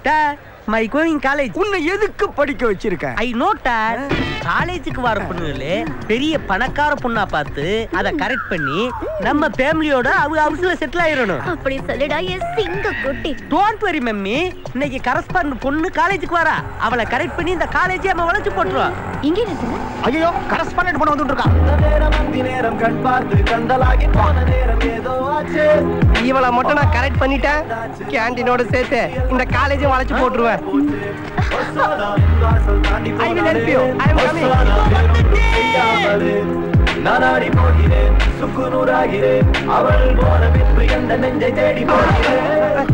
Dad, my going college. உன்னை எதுக்கு படிக்க வச்சிருக்கேன்? I know Dad. காலேஜுக்கு வர பொண்ணுங்களே பெரிய பணக்கார பொண்ணா பார்த்து அதை கரெக்ட் பண்ணி நம்ம ஃபேமிலியோட ஹவுஸ்ல செட்டில் ஆயிரணும். அப்படி சொல்லுடா என் சிங்க குட்டி. Don't worry mummy. இன்னைக்கு கரஸ்பாண்டன்ட் பொண்ணு காலேஜுக்கு வரா. அவளை கரெக்ட் பண்ணி இந்த காலேஜை நம்ம வளைச்சு போட்டுருவோம். இங்க என்ன? ஐயோ கரஸ்பாண்டன்ட் பொண்ணு வந்துட்டு இருக்கா. நேரம் கண் பார்த்து கண்டலாகி போன நேரம் ஏதோ ஆச்சு. இவளை மட்டும் நான் கரெக்ட் பண்ணிட்டேன். கேண்டீனோட சேர்த்து இந்த காலேஜும் வளைச்சு போட்டுருவேன். I will help you. I am coming. நானாடி போகிறேன் சுக்குநூறாகிறேன் அவள் போன பின்பு எந்த நெஞ்சை தேடி போகிறேன்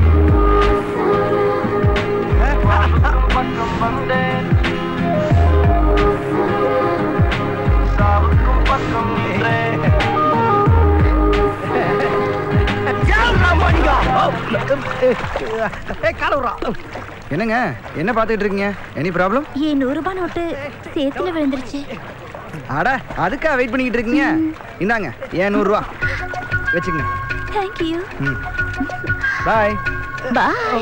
பக்கம் வந்தேன் சாவுக்கும் பக்கம் நின்றேன். என்னங்க என்ன பாத்துட்டு இருக்கீங்க? Any problem? ஏன் 100 ரூபாய் நோட்டு சேத்துல விழுந்துருச்சு. அட அதுக்கா வெயிட் பண்ணிக்கிட்டு இருக்கீங்க? இந்தாங்க ஏன் 100 ரூபா வச்சுக்கங்க. Thank you. பை. Bye.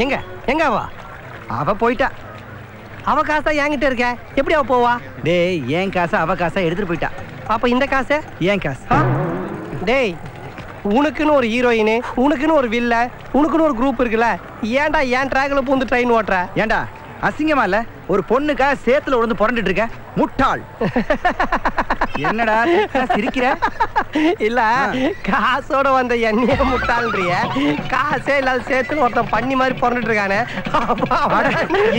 எங்க எங்க அவ போயிட்டா. அவ காசா என்கிட்ட இருக்க, எப்படி அவ போவா? டேய் ஏன் காசை அவ காசை எடுத்துட்டு போயிட்டா. அப்ப இந்த காசு ஏன் காசு? டேய் உனக்குன்னு ஒரு ஹீரோயின், உனக்குன்னு ஒரு வில்ல, உனக்குன்னு ஒரு குரூப் இருக்குல்ல, ஏன்டா ஏன் ட்ராக்ல பூந்து ட்ரெயின் ஓட்டுற? ஏன்டா அசிங்கமா இல்ல? ஒரு பொண்ணுக்கா சேத்துல உடந்து புரண்டுட்டு இருக்க முட்டாள். என்னடா சிரிக்கிற? இல்ல காசோட வந்த எண்ணெய முட்டாள்ன்றிய, காசே இல்லாத சேத்துல ஒருத்தன் பண்ணி மாதிரி புரண்டுட்டு இருக்கானே.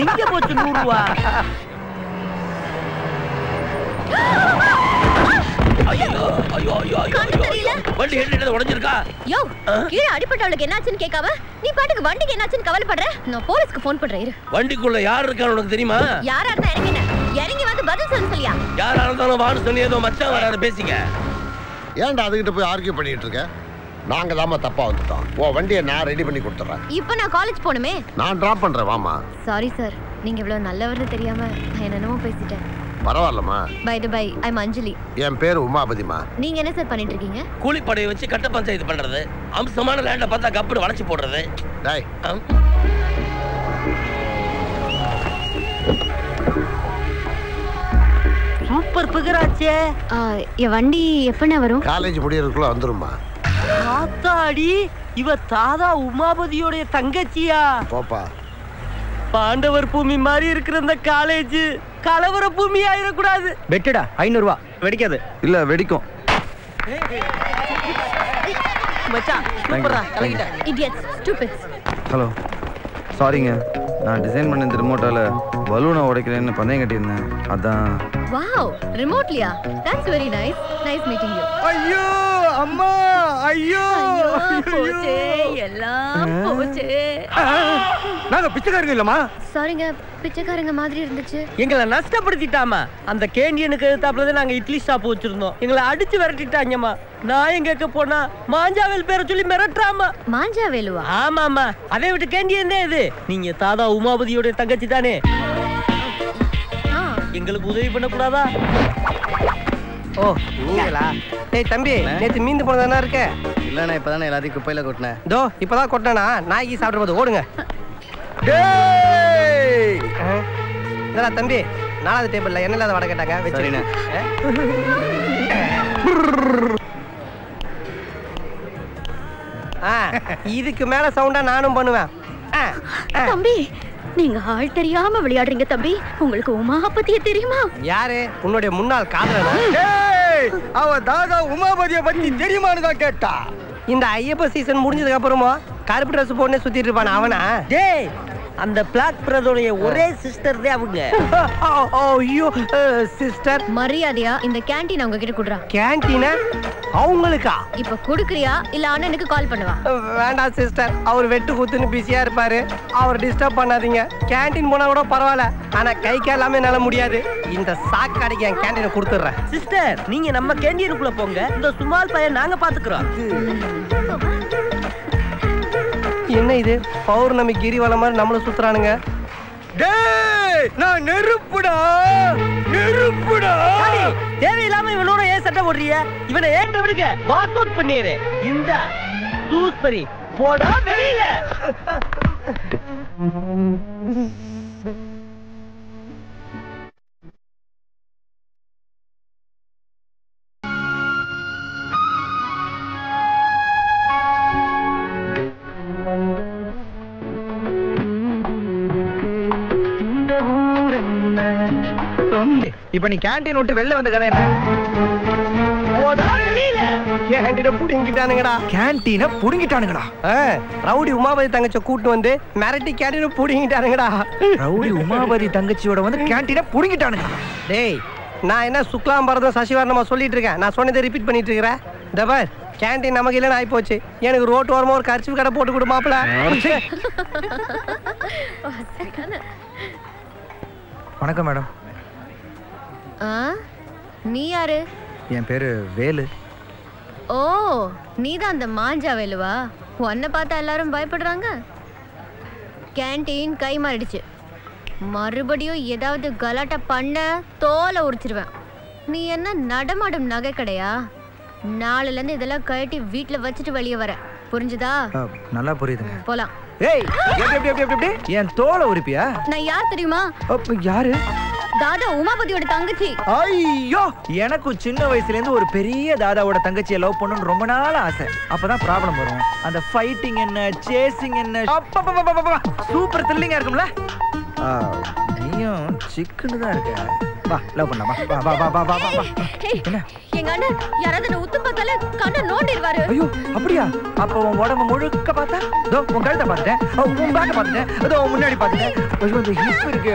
எங்க போச்சு 100 ரூபா? வண்டி ஹெட்லைட் உடைஞ்சிருக்கா? யோ கீழ அடிபட்டவளுக்கு என்னாச்சுன்னு கேட்காம நீ பாட்டுக்கு வண்டிக்கு என்னாச்சுன்னு கவலைப்படுற. நான் போலீஸ்க்கு ஃபோன் பண்றேன் இரு. வண்டிக்குள்ள யார் இருக்கான்னு உனக்கு தெரியுமா? யாரா இருந்தா இறங்கின இறங்கி வந்து பதில் சொல்ல சொல்லியா? யாரா இருந்தாலும் வான்னு சொல்லி ஏதோ மச்சான் வராரு பேசிங்க. ஏன்டா அதுகிட்ட போய் ஆர்கியூ பண்ணிட்டு இருக்க? நாங்க தாமா தப்பா வந்துட்டோம். ஓ வண்டியை நான் ரெடி பண்ணி கொடுத்துறேன். இப்போ நான் காலேஜ் போணுமே. நான் டிராப் பண்றேன் வாமா. சாரி சார், நீங்க இவ்வளவு நல்லவர்னு தெரியாம நான் என்னென்னமோ பேசிட்டேன். பரவாயில்லம்மா. பை தி பை, ஐ அம் அஞ்சலி. என் பேர் உமாபதிமா. நீங்க என்ன சார் பண்ணிட்டு இருக்கீங்க? கூலிப்படையை வச்சு கட்ட பஞ்சாயத்து பண்றது, அம்சமான லேண்ட பார்த்தா கப்புடு வளைச்சு போடுறது. டேய் சூப்பர் பிகராச்சே. என் வண்டி எப்பண்ணே வரும்? காலேஜ் முடியறதுக்குள்ள வந்துருமா. தாத்தாடி இவ தாதா உமாபதியோட தங்கச்சியா? போப்பா. பாண்டவர் பூமி மாதிரி இருக்கிற இந்த காலேஜ் கலவர பூமி ஆயிடக்கூடாது. வெட்டுடா 500 ரூபா. வெடிக்காது. இல்ல வெடிக்கும். மச்சான் சூப்பரா கலக்கிட்ட. Idiots, stupids. ஹலோ சாரிங்க, நான் டிசைன் பண்ண இந்த ரிமோட்டால பலூனை உடைக்கிறேன்னு பந்தயம் கட்டியிருந்தேன். அதான். வாவ், ரிமோட்லியா? That's very nice. Nice meeting you. ஐயோ அம்மா, ஐயோ போச்சே, எல்லாம் போச்சே. நாங்க பிச்சைக்காரங்க இல்லம்மா. சாரிங்க, பிச்சைக்காரங்க மாதிரி இருந்துச்சு. எங்களை நஷ்டப்படுத்திட்டாமா. அந்த கேண்டியனுக்கு எதிர்த்தாப்புல நாங்க இட்லி ஷாப் வச்சிருந்தோம். எங்களை அடிச்சு விரட்டிட்டாங்கம்மா. நான் எங்க போனா மாஞ்சாவேல் பேரை சொல்லி மிரட்டுறாமா. மாஞ்சாவேலுவா? ஆமாமா, அதை விட்டு கேண்டியன் தான் இது. நீங்க தாதா உமாபதியோட தங்கச்சி தானே? எங்களுக்கு உதவி பண்ண கூடாதா? ஓ நீங்களா? டேய் தம்பி, நேத்து மீந்து போனதானே இருக்க? இல்லண்ணா, இப்பதானே எல்லாத்தையும் குப்பையில கொட்டினேன். தோ இப்பதான் கொட்டினா நாய்க்கு சாப்பிட்டு போது ஓடுங்க. என்னடா தம்பி, 4வது டேபிள்ல என்ன இல்லாத வடை கேட்டாங்க வச்சிருக்கேன். இதுக்கு மேல சவுண்டா நானும் பண்ணுவேன். தம்பி நீங்க ஆள் தெரியாம விளையாடுறீங்க தம்பி. உங்களுக்கு உமா பத்தியே தெரியுமா? யாரு? உன்னுடைய முன்னாள் காதலனா? அவ தாதா உமாபதியை பத்தி தெரியுமான்னு தான் கேட்டா. இந்த ஐயப்ப சீசன் முடிஞ்சதுக்கு அப்புறமா கருப்பு ட்ரெஸ் போட்டு சுத்திட்டு இருப்பான் அவனா? டேய் அந்த பிளாக் பிரதோடைய ஒரே சிஸ்டர் தான் அவங்க. ஐயோ சிஸ்டர், மரியாதையா இந்த கேண்டீன் அவங்க கிட்ட குடுறா. கேண்டீன் அவங்களுக்கா? இப்ப குடுக்குறியா இல்ல அண்ணனுக்கு கால் பண்ணவா? வேண்டாம் சிஸ்டர், அவர் வெட்டு குத்துன்னு பிஸியா இருப்பாரு. அவர் டிஸ்டர்ப் பண்ணாதீங்க. கேண்டீன் போனா கூட பரவாயில்ல, ஆனா கை காலாமே என்னால முடியாது. இந்த சாக்கடைக்கு என் கேண்டீனை கொடுத்துடுறேன். சிஸ்டர், நீங்க நம்ம கேண்டீனுக்குள்ள போங்க. இந்த சுமால் பையன் நாங்க பாத்துக்கிறோம். என்ன இது பௌர்ணமி கிரிவலம் மாதிரி நம்மள சுத்துறானுங்க? டேய் நான் நெருப்புடா, நெருப்புடா. தேவையில்லாம இவனோட ஏன் சட்டை போடுறிய? இவனை ஏன் விடுங்க, வாக் அவுட் பண்ணிரு. இந்த தூஸ்பரி போடா வெளியில. இப்ப நீ கேண்டீன் விட்டு வெளில வந்த கதை என்ன? கேண்டீனை புடிங்கிட்டானுங்கடா. கேண்டீனை புடுங்கிட்டானுங்கடா. ரவுடி உமாபதி தங்கச்சியை கூட்டு வந்து மிரட்டி கேண்டீனை புடிங்கிட்டானுங்கடா. ரவுடி உமாபதி தங்கச்சியோட வந்து கேண்டீனை புடுங்கிட்டானுங்க. டேய், நான் என்ன சுக்லாம் பரதம் சசிவர்ணமா சொல்லிட்டு இருக்கேன். நான் சொன்னதை ரிப்பீட் பண்ணிட்டு இருக்கிறேன். டபர் கேண்டீன் நமக்கு இல்லைன்னு ஆகி போச்சு. எனக்கு ரோட்டு ஓரமா ஒரு கர்ச்சிஃப் கடை போட்டு கொடு மாப்பிள. வணக்கம் மேடம். நீ யாரு? என் பேரு வேலு. ஓ, நீதான் அந்த மாஞ்சா வேலுவா? உன்னை பார்த்தா எல்லாரும் பயப்படுறாங்க. கேண்டீன் கை மாறிடுச்சு. மறுபடியும் ஏதாவது கலாட்டா பண்ண தோலை உரிச்சிருவேன். நீ என்ன நடமாடும் நகை கடையா? நாளைல இருந்து இதெல்லாம் கழட்டி வீட்டுல வச்சுட்டு வெளியே வர. புரிஞ்சுதா? நல்லா புரியுதுங்க. போலாம். ஏய், எப்படி என் தோலை உரிப்பியா? நான் யார் தெரியுமா? யாரு? தாதா உமாபதியோட தங்கச்சி. ஐயோ, எனக்கும் சின்ன வயசுல இருந்து ஒரு பெரிய தாதாவோட தங்கச்சியை லவ் பண்ணணும்னு ரொம்ப நாள் ஆசை. அப்பதான் ப்ராப்ளம் வரும். அந்த ஃபைட்டிங் என்ன, சேசிங் என்ன, சூப்பர் த்ரில்லிங்கா இருக்கும்ல. நீயும் சிக்கன்னு தான் இருக்க. வா, லவ் பண்ணலாம். வா வா வா வா வா வா. என்ன? எங்க அண்ணன் யாராவது உத்து பார்த்தாலே கண்ணை நோண்டிடுவாரு. ஐயோ, அப்படியா? அப்ப உன் உடம்பு முழுக்க பார்த்தா, இதோ உன் கழுத்தை பார்த்துட்டேன், உன் பேக்க பார்த்துட்டேன், இதோ முன்னாடி பார்த்துட்டேன். ஐயோ, இந்த ஹிப் இருக்கு.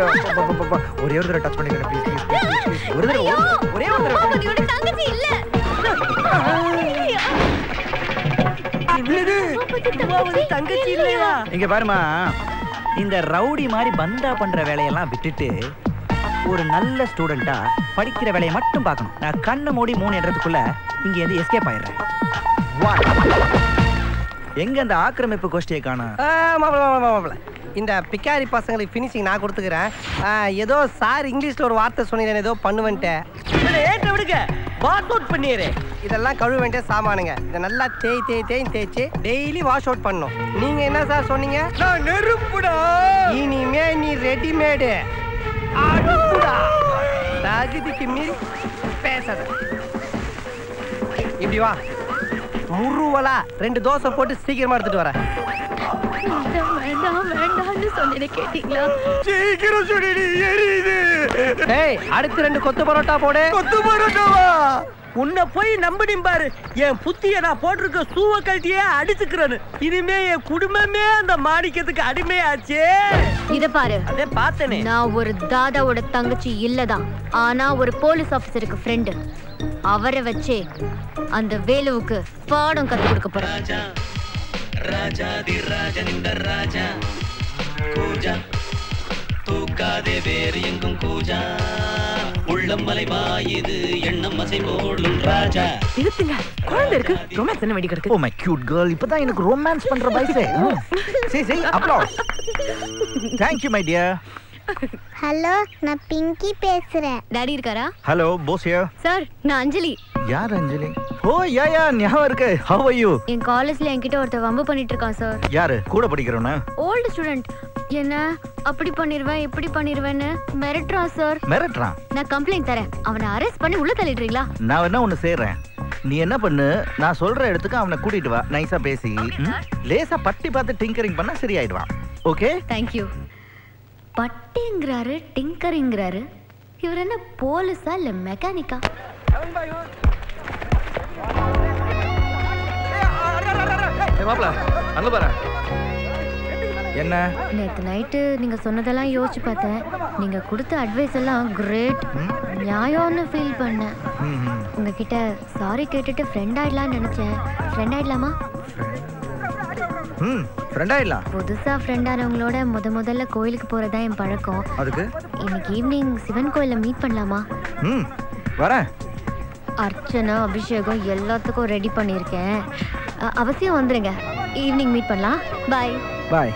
ஒரே ஒரு தடவை டச் பண்ணிக்கிறேன் ப்ளீஸ் ப்ளீஸ். ஒரு தடவை, ஒரே ஒரு தடவை. உமாபதியோட தங்கச்சி இல்ல. தங்கச்சி இல்லையா? இங்க பாருமா, இந்த ரவுடி மாதிரி பந்தா பண்ற வேலையெல்லாம் விட்டுட்டு ஒரு நல்ல ஸ்டூடெண்டா படிக்கிற வேலையை மட்டும் பார்க்கணும். நான் கண்ணு மூடி 3 இடத்துக்குள்ள இங்க இருந்து எஸ்கேப் ஆயிடுறேன். எங்க அந்த ஆக்கிரமிப்பு கோஷ்டியை காணோம்? இந்த பிக்காரி பசங்களுக்கு ஃபினிஷிங் நான் கொடுத்துக்கிறேன். ஏதோ சார் இங்கிலீஷ்ல ஒரு வார்த்தை சொன்னீங்க, ஏதோ பண்ணுவேன்ட்டேன். ஏற்ற விடுங்க, வாஷ் அவுட் பண்ணிடுறேன். இதெல்லாம் கழுவ வேண்டிய சாமானுங்க. இதை நல்லா தேய்ச்சி டெய்லி வாஷ் அவுட் பண்ணணும். நீங்க என்ன சார் சொன்னீங்க? நான் நெருப்புடா. இனிமே நீ ரெடிமேடு. தகுதிக்கு மீறி பேசாத. இப்படி வா, முருவலா 2 தோசை போட்டு சீக்கிரமா எடுத்துட்டு வரேன். வேண்டாம்னு சொன்னேன், கேட்டீங்களா? சீக்கிரம் சொல்லி எரியுது. டேய், அடுத்து 2 கொத்து பரோட்டா போடு. கொத்து பரோட்டாவா? உன்னை போய் நம்பினேன் பாரு. என் புத்திய நான் போட்டிருக்க சூவ கழட்டியே அடிச்சுக்கிறேன்னு. இனிமே என் குடும்பமே அந்த மாணிக்கத்துக்கு அடிமையாச்சே. இத பாரு, அதே பார்த்தனே. நான் ஒரு தாதாவோட தங்கச்சி இல்லதான், ஆனா ஒரு போலீஸ் ஆபீசருக்கு ஃப்ரெண்டு. அவரை வச்சே அந்த வேலுவுக்கு பாடம் கத்து கொடுக்க போறேன். ராஜாதி ராஜனிந்த ராஜா கூஜா தூக்காதே வேறு எங்கும் கூஜா உள்ளம் மலைவாயுது எண்ணம் அசை போடும் ராஜா. நிறுத்துங்க, குழந்தை இருக்கு. ரொமான்ஸ் என்ன வெடி கிடக்கு? ஓ மை கியூட் கேர்ள், இப்பதான் எனக்கு ரொமான்ஸ் பண்ற வயசே. சரி applause. Thank you my dear. Hello, நான் பிங்கி பேசுறேன். டாடி இருக்காரா? Hello, Bose here. சார், நான் அஞ்சலி. யார் அஞ்சலி? ஓ யா ஞாபகம் இருக்கு. How are you? என் காலேஜ்ல என்கிட்ட ஒருத்தர் வம்பு பண்ணிட்டு இருக்கான் சார். யாரு? கூட படிக்கிறவனா? Old student. என்ன அப்படி பண்ணிடுவேன் இப்படி பண்ணிடுவேன்னு மிரட்டுறான் சார். மிரட்டுறான்? நான் கம்ப்ளைண்ட் தரேன். அவனை அரெஸ்ட் பண்ணி உள்ள தள்ளிடுறீங்களா? நான் என்ன ஒண்ணு செய்றேன், நீ என்ன பண்ணு, நான் சொல்ற இடத்துக்கு அவனை கூட்டிட்டு வா. நைஸா பேசி லேசா பட்டி பார்த்து டிங்கரிங் பண்ணா சரியாயிடுவான். ஓகே? தேங்க்யூ. பட்டிங்கிறாரு, டிங்கரிங்கிறாரு. இவர் என்ன போலீஸா இல்ல மெக்கானிக்கா? மாப்ள அங்க பாரு. என்ன? நேத்து நைட்டு நீங்க சொன்னதெல்லாம் யோசிச்சு பார்த்தேன். நீங்க கொடுத்த அட்வைஸ் எல்லாம் கிரேட், நியாயம்னு ஃபீல் பண்ணேன். உங்ககிட்ட சாரி கேட்டுட்டு ஃப்ரெண்ட் ஆயிடலாம்னு நினைச்சேன். ஃப்ரெண்ட் ஆயிடலாமா? ஃப்ரெண்ட் ஆயிடலாம். புதுசா ஃப்ரெண்ட் ஆனவங்களோட முதல்ல கோயிலுக்கு போறதா என் பழக்கம். அதுக்கு இன்னைக்கு ஈவினிங் சிவன் கோயில்ல மீட் பண்ணலாமா? வரேன். அர்ச்சனை அபிஷேகம் எல்லாத்துக்கும் ரெடி பண்ணியிருக்கேன். அவசியம் வந்துருங்க. ஈவினிங் மீட் பண்ணலாம். பாய் பாய்.